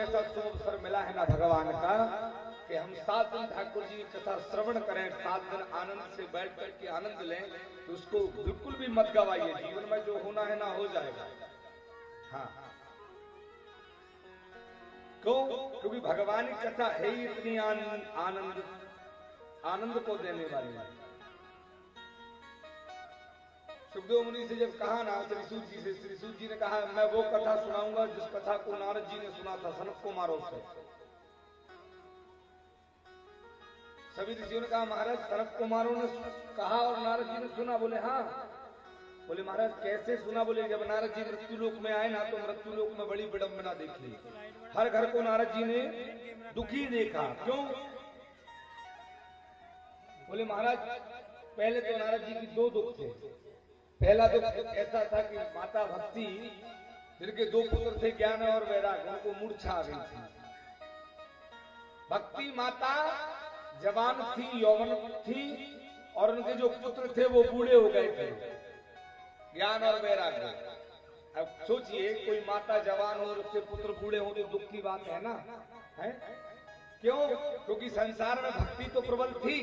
ऐसा शुभ अवसर मिला है ना भगवान का कि हम 7 दिन ठाकुर जी की कथा श्रवण करें, 7 दिन आनंद से बैठ करके आनंद लें, तो उसको बिल्कुल भी मत गवाइए। जीवन में जो होना है ना हो जाएगा। हाँ, क्यों? क्योंकि भगवान की कथा है ही इतनी आनंद को देने वाली है। सुखदेव मुनि से जब कहा ना श्रीसूत जी से, श्रीसूत जी ने कहा मैं वो कथा सुनाऊंगा जिस कथा को नारद जी ने सुना था सनत कुमारों से। सभी ऋषियों ने कहा महाराज सनत कुमारों ने कहा और नारद जी ने सुना। बोले हाँ। बोले महाराज कैसे सुना? बोले जब नारद जी मृत्यु लोक में आए ना तो मृत्यु लोक में बड़ी विडंबना देखी। हर घर को नारद जी ने दुखी देखा। क्यों? बोले महाराज पहले तो नारद जी की 2 दुख थे। पहला दुख ऐसा था कि माता भक्ति, जिनके 2 पुत्र थे ज्ञान और वैराग्य, उनको मूर्छा आ गई थी। भक्ति माता जवान थी, यौवन थी, और उनके जो पुत्र थे वो बूढ़े हो गए थे, ज्ञान और वैराग्य। अब सोचिए कोई माता जवान हो और उसके पुत्र बूढ़े हो तो दुख की बात है ना, है? क्यों? क्योंकि संसार में भक्ति तो प्रबल थी,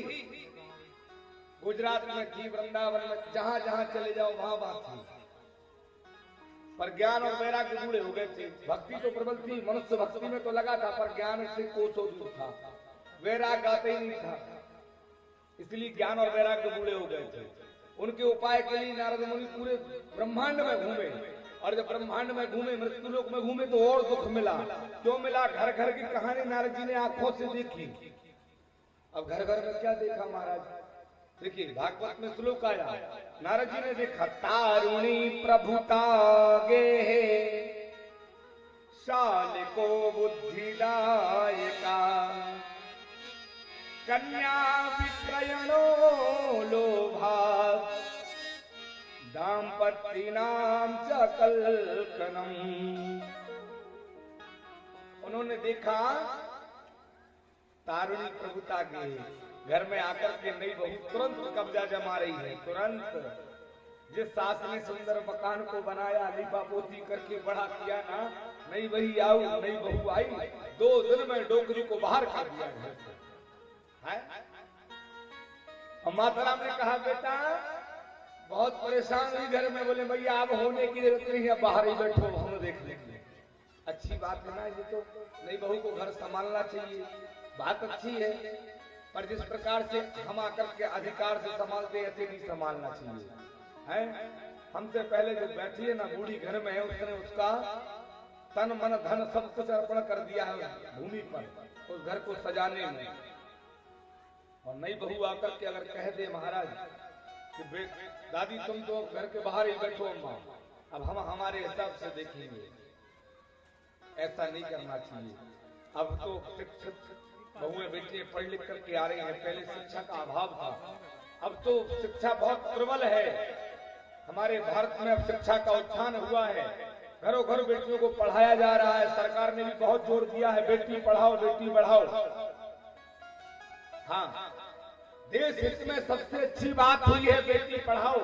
गुजरात में थी, वृंदावन में, जहां जहां चले जाओ वहां बात थी, पर ज्ञान और वैराग्य बूढ़े हो गए थे। भक्ति तो प्रबल थी, मनुष्य भक्ति में तो लगा था, पर ज्ञान से कोसों दूर था, वैराग्य आते ही नहीं था, इसलिए ज्ञान और वैराग्य बूढ़े हो गए थे। उनके उपाय के लिए नारद मुनि पूरे ब्रह्मांड में घूमे, और जब ब्रह्मांड में घूमे, मृत्यु लोक में घूमे, तो और दुख मिला। क्यों मिला? घर घर की कहानी नारद जी ने आंखों से देखी। अब घर घर में क्या देखा महाराज? देखिए भागवत में श्लोक आया, नारद जी ने देखा तारुणी प्रभुता गे शाल को बुद्धिदायका कन्या विक्रयणो लोभात् दाम्पत्यनाम च कल्कनम। उन्होंने देखा तारुणी प्रभुता के घर में आकर के नई बहू तुरंत कब्जा जमा रही है। तुरंत जिस सास ने सुंदर मकान को बनाया, लीपा पोती करके बड़ा किया ना, नई बहू आई, 2 दिन में डोकरी को बाहर कर दिया घर से। और माता राम ने कहा बेटा बहुत परेशान हुई घर में। बोले भैया अब होने की जरूरत नहीं है, बाहर ही बैठो, हम देख लेंगे। अच्छी बात है ना, ये तो नई बहू को घर संभालना चाहिए, बात अच्छी है, पर जिस प्रकार से हम आकर के अधिकार से संभालते ऐसे नहीं संभालना चाहिए, है? हमसे पहले जो बैठी है ना बूढ़ी घर में है, उसने उसका तन मन धन सब कुछ अर्पण कर दिया है भूमि पर, उस घर को सजाने में। और नई बहू आकर के अगर कह दे महाराज कि दादी तुम तो घर के बाहर ही बैठो अम्मा, अब हम हमारे हिसाब से देखेंगे, ऐसा नहीं करना चाहिए। अब तो शिक्षित बहुएं बेटियां पढ़ लिख करके आ रही हैं, पहले शिक्षा का अभाव था, अब तो शिक्षा बहुत प्रबल है। हमारे भारत में अब शिक्षा का उत्थान हुआ है, घरों घर बेटियों को पढ़ाया जा रहा है, सरकार ने भी बहुत जोर दिया है बेटी पढ़ाओ बेटी बढ़ाओ। हाँ, देश हित में सबसे अच्छी बात हुई है बेटी पढ़ाओ।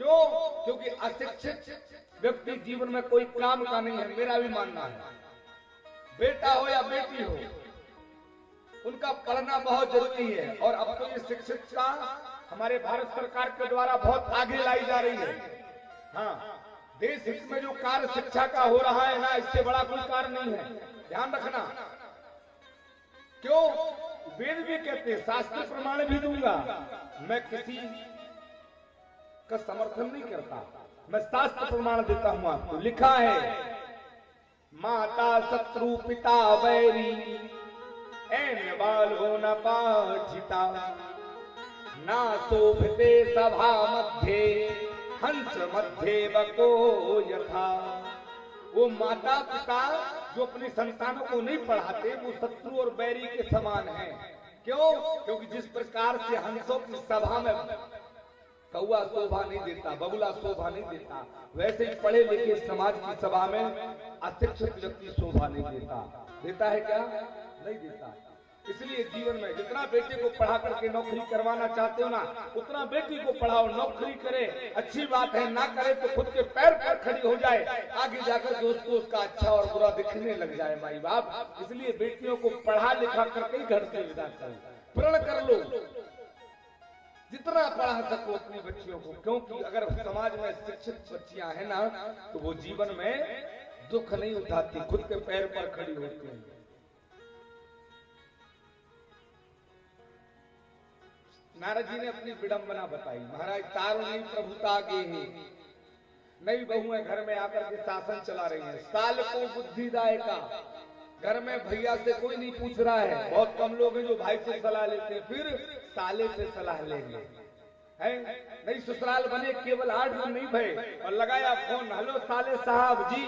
क्यों? क्योंकि अशिक्षित व्यक्ति जीवन में कोई काम का नहीं है, मेरा भी मानना है। बेटा हो या बेटी हो, उनका पढ़ना बहुत जरूरी है। और अब तो ये शिक्षा हमारे भारत सरकार के द्वारा बहुत आगे लाई जा रही है। हाँ, देश हित में जो कार्य शिक्षा का हो रहा है ना, इससे बड़ा कोई कार्य नहीं है, ध्यान रखना। क्यों? वेद भी कहते हैं, शास्त्र प्रमाण भी दूंगा, मैं किसी का समर्थन नहीं करता, मैं शास्त्र प्रमाण देता हूं आपको। लिखा है माता शत्रु पिता वैरी एन बालो न पाठिता ना शोभते सभा मध्य हंस मध्य बको यथा। वो माता पिता जो अपने संतानों को नहीं पढ़ाते वो शत्रु और बैरी के समान हैं। क्यों? क्योंकि जिस प्रकार से हंसों की सभा में कौआ शोभा नहीं देता, बगुला शोभा नहीं देता, वैसे ही पढ़े लिखे समाज की सभा में अशिक्षित व्यक्ति शोभा नहीं देता। देता है क्या? नहीं देता। इसलिए जीवन में जितना बेटे को पढ़ा करके नौकरी करवाना चाहते हो ना, उतना बेटी को पढ़ाओ, नौकरी करे, अच्छी बात है, ना करे तो खुद के पैर पर खड़ी हो जाए, आगे जाकर दोस्तों उसका अच्छा और बुरा दिखने लग जाए माई बाप। इसलिए बेटियों को पढ़ा लिखा करके ही घर से विदा करो, प्रण कर लो, जितना पढ़ा सको अपनी बच्चियों को, क्योंकि अगर समाज में शिक्षित बच्चियां हैं ना तो वो जीवन में दुख नहीं उठाती, खुद के पैर पर खड़ी होती है। नारद जी ने अपनी विडंबना बताई, महाराज तारुणी प्रभुता गे है, नई बहू है, घर में आकर के शासन चला रही है, साल को बुद्धिदायका, घर में भैया से कोई नहीं पूछ रहा है, बहुत कम लोग हैं जो भाई से सलाह लेते हैं, फिर साले से सलाह लेंगे, है नहीं, ससुराल बने केवल 8 दिन नहीं भय और लगाया फोन, हेलो साले साहब जी,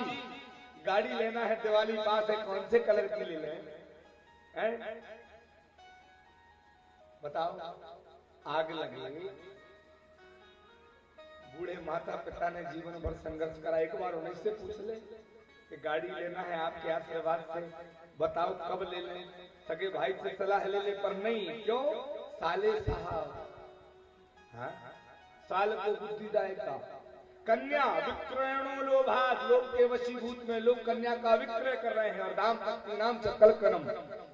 गाड़ी लेना है, दिवाली पास है, कौन से कलर की ले लें, बताओ, आग लगी। बूढ़े माता पिता ने जीवन भर संघर्ष करा, एक बार उन्हीं से पूछ ले कि गाड़ी लेना है आपके आशीर्वाद से, बताओ कब ले लें, सगे भाई से सलाह ले ले, पर नहीं, क्यों, साले साहब, हाँ? साल को बुद्धिदायका, कन्या विक्रयणो लोभात, लोग के वशीभूत में लोग कन्या का विक्रय कर रहे हैं, और दाम पत्नी नाम चकल करम।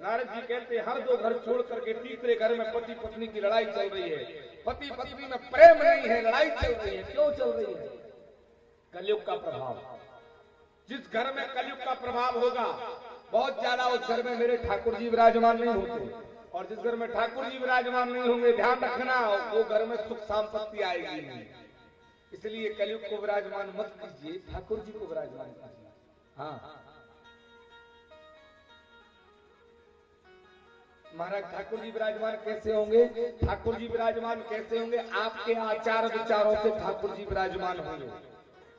नारद जी कहते हैं हर 2 घर छोड़ करके तीसरे घर में पति पत्नी की लड़ाई चल रही है, पति पत्नी में प्रेम नहीं है, लड़ाई चल रही है, क्यों चल रही है, कलयुग का प्रभाव। जिस घर में कलयुग का प्रभाव होगा बहुत ज्यादा, उस घर में मेरे ठाकुर जी विराजमान नहीं होते, और जिस घर में ठाकुर जी विराजमान नहीं होंगे, ध्यान रखना, वो घर में सुख संपत्ति आएगी नहीं। इसलिए कलयुग को विराजमान मत कीजिए, ठाकुर जी को विराजमान कीजिए। हाँ महाराज ठाकुर जी विराजमान कैसे होंगे, ठाकुर जी विराजमान कैसे होंगे, आपके आचार विचारों से ठाकुर जी विराजमान होंगे।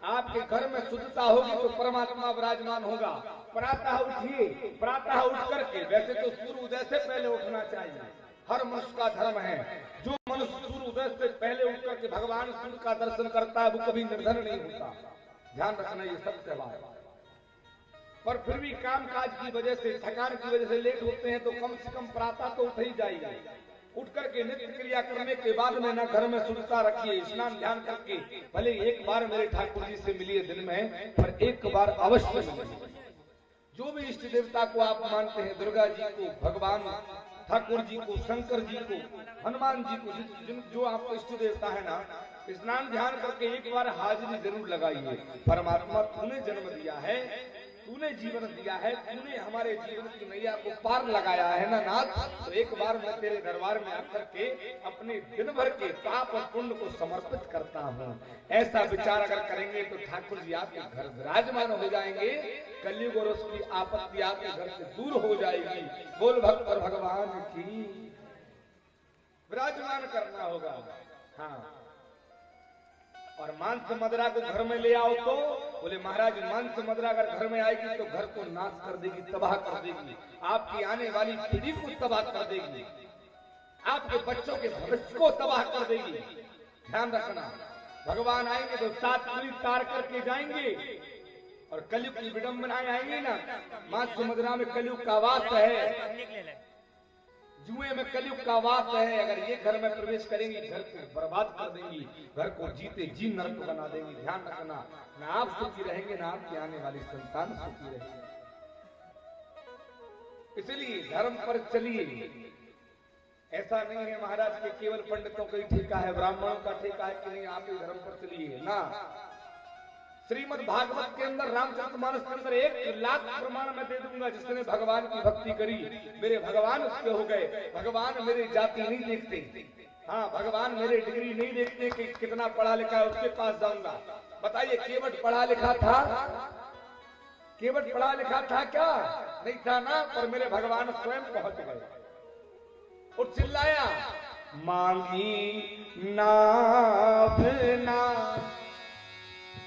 आपके घर में शुद्धता होगी तो परमात्मा विराजमान होगा। प्रातः उठिए, प्रातः उठ करके, वैसे तो सूर्य उदय से पहले उठना चाहिए, हर मनुष्य का धर्म है। जो मनुष्य सूर्य उदय से पहले उठ करके भगवान सूर्य का दर्शन करता है वो कभी निर्धन नहीं होता, ध्यान रखना, ये सत्य बात है। पर फिर भी काम काज की वजह से, थकान की वजह से लेट होते हैं, तो कम से कम प्रातः तो उठ ही जाइए। उठ करके नित्य क्रिया करने के बाद में ना घर में शुद्धता रखिए, स्नान ध्यान करके, भले एक बार मेरे ठाकुर जी से मिलिए दिन में, पर एक बार अवश्य मिलिए। जो भी इष्ट देवता को आप मानते हैं, दुर्गा जी को, भगवान ठाकुर जी को, शंकर जी को, हनुमान जी को, जो आपको इष्ट देवता है ना, स्नान ध्यान करके एक बार हाजिरी जरूर लगाइए। परमात्मा तूने जन्म दिया है, तूने जीवन दिया है, तूने हमारे जीवन की नैया को पार लगाया है ना नाथ, तो एक बार मैं तेरे दरबार में आकर के अपने दिन भर के पाप और पुण्य को समर्पित करता हूँ। ऐसा विचार अगर करेंगे तो ठाकुर जी आपके घर विराजमान हो जाएंगे, कलयुग और उसकी आपत्ति आपके घर से दूर हो जाएगी। बोल भक्त और भगवान की, विराजमान करना होगा। हाँ, और मांस मदरा को घर में ले आओ तो बोले महाराज मांस मदरा अगर घर में आएगी तो घर को नाश कर देगी, तबाह कर देगी, आपकी आने वाली पीढ़ी को तबाह कर देगी, आपके बच्चों के भविष्य को तबाह कर देगी। ध्यान रखना, भगवान आएंगे तो 7 पीढ़ी तार करके जाएंगे, और कलयुग की विडंबनाएं आएंगी ना, मांस मदरा में कलयुग का वास है, जुए में कलयुग का वास है। अगर ये घर में प्रवेश करेंगी घर को बर्बाद कर देंगी, घर को जीते जी नरक बना देंगी। ध्यान रखना, ना आप सुखी रहेंगे ना आपकी आने वाली संतान सुखी रहेगी। इसलिए धर्म पर चलिए। ऐसा नहीं है महाराज के केवल पंडितों का ही ठेका है, ब्राह्मणों का ठेका है कि नहीं, आप ही धर्म पर चलिए ना। श्रीमद् भागवत के अंदर, रामचरितमानस के अंदर 1 लाख प्रमाण मैं दे दूंगा, जिसने भगवान की भक्ति करी मेरे भगवान उसके हो गए। भगवान मेरी जाति नहीं देखते, हाँ भगवान मेरे डिग्री नहीं देखते कि कितना पढ़ा लिखा है, उसके पास जाऊंगा। बताइए केवट पढ़ा लिखा था, केवट पढ़ा लिखा था क्या? नहीं था ना, पर मेरे भगवान स्वयं पहुंच गए और चिल्लाया, मांगी नाभ ना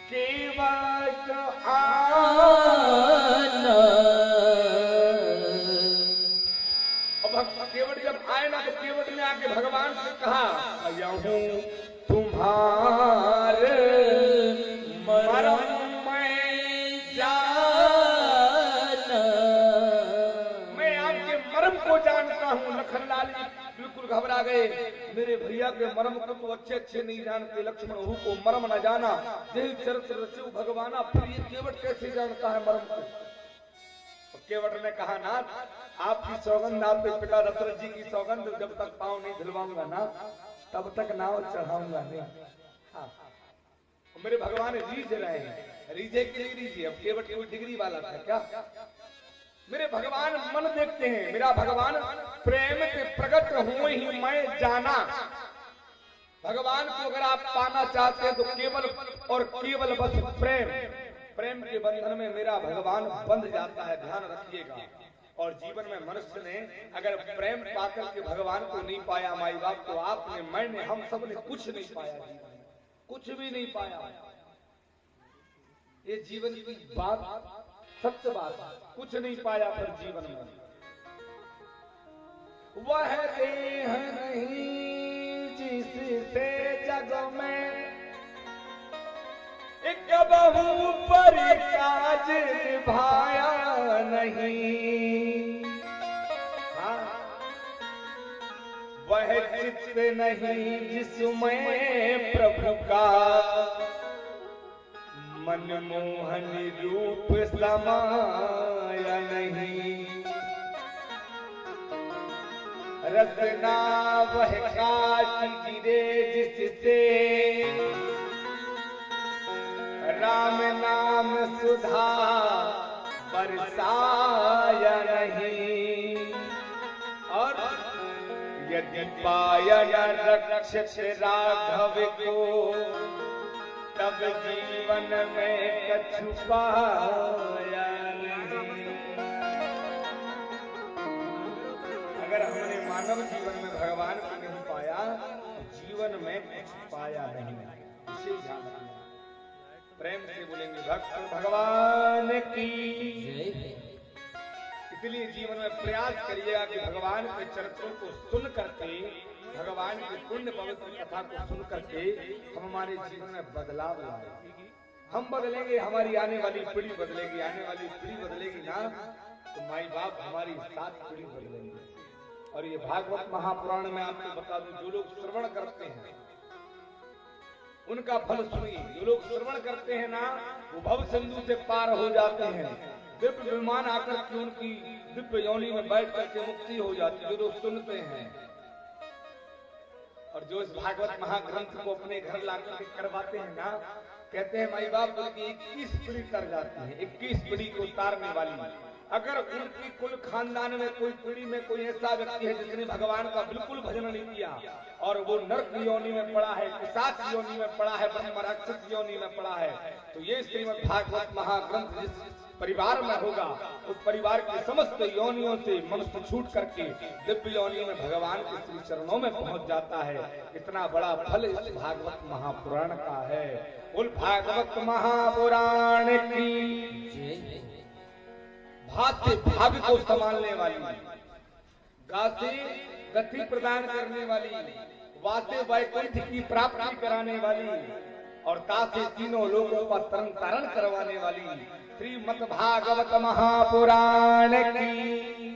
केवट आना। अब केवट जब आए ना, तो केवट ने आके भगवान से कहा, आया हूं तुम्हारे मरम में जाना, मैं आपके मरम को जानता घबरा गए। मेरे भैया के मर्म को तो अच्छे अच्छे नहीं जानते, लक्ष्मण हूँ को मर्म न जाना, देह चरित्र रचु भगवाना, फिर ये केवट कैसे जानता है मर्म को। केवट ने कहा, नाथ आपकी सौगंध, आपके पिता दशरथ जी की सौगंध, जब तक पांव नहीं धुलवाऊंगा ना तब तक नाव चढ़ाऊंगा नहीं। हाँ। मेरे भगवान रीझ रहे हैं, रीझे के लिए रीझे। अब केवट कोई डिग्री वाला था क्या? मेरे भगवान मन देखते हैं। मेरा भगवान प्रेम के प्रकट हुए ही मैं जाना। भगवान को अगर आप पाना चाहते हैं तो केवल और केवल बस प्रेम के बंधन में मेरा भगवान बंध जाता है, ध्यान रखिएगा। और जीवन में मनुष्य ने अगर प्रेम पाकर के भगवान को नहीं पाया, माई बाप को, आपने, मैंने, हम सब ने कुछ नहीं पाया, जीवन में कुछ भी नहीं पाया। ये जीवन की बात, सत्य बात, कुछ नहीं पाया फिर जीवन में। वह देह नहीं जिससे जग में एक बहू पर काज निभाया नहीं। हाँ। वह चित्त नहीं जिसमें प्रभु का मनमोहन रूप समाया नहीं। रत्ना वह काट गिरे जिससे राम नाम सुधा बरसाया नहीं। और यदि पाया रक्षित राघव को तब जीवन में कछु पाया नहीं। अगर हमने मानव जीवन में भगवान को नहीं पाया तो जीवन में कुछ पाया नहीं। इसे ध्यान रखना। प्रेम से बोलेंगे भक्त भगवान की। इसलिए जीवन में प्रयास करिएगा कि भगवान के चरित्रों को सुन करके, भगवान की पुण्य पवित्र कथा को सुन करके हम हमारे जीवन में बदलाव लाए। हम बदलेंगे, हमारी आने वाली पीढ़ी बदलेगी। आने वाली पीढ़ी बदलेगी ना तो माई बाप हमारी 7 पीढ़ी बदलेंगे। और ये भागवत महापुराण में आपको बता दूं, जो लोग श्रवण करते हैं उनका फल सुनिए। जो लोग श्रवण करते हैं ना वो भव सिंधु से पार हो जाते हैं। दिव्य विमान आकर के उनकी दिव्य योनि में बैठ करके मुक्ति हो जाती है, जो लोग सुनते हैं। और जो इस भागवत महाग्रंथ को अपने घर लाकर के करवाते हैं ना, कहते हैं माई बाप उनकी 21 पीढ़ी तर जाती है, 21 पीढ़ी को उतारने वाली। अगर उनकी कुल खानदान में कोई पीढ़ी में कोई ऐसा व्यक्ति है जिसने भगवान का बिल्कुल भजन नहीं किया और वो नरक योनि में पड़ा है, पिशाच योनि में पड़ा है, ब्रह्म राक्षस योनि में पड़ा है, तो ये श्रीमद् भागवत महाग्रंथ जिस परिवार में होगा उस परिवार के समस्त योनियों से मनुष्य छूट करके दिव्य योनि में भगवान के श्री चरणों में पहुंच जाता है। इतना बड़ा फल इस भागवत महापुराण का है। उन भागवत महापुराण की भाग्य भाग्य को संभालने वाली, गासे गति प्रदान करने वाली, वासे वैकुंठ की प्राप्ति कराने वाली और तासे तीनों लोगों का तरन तारण करवाने वाली श्रीमद् भागवत महापुराण की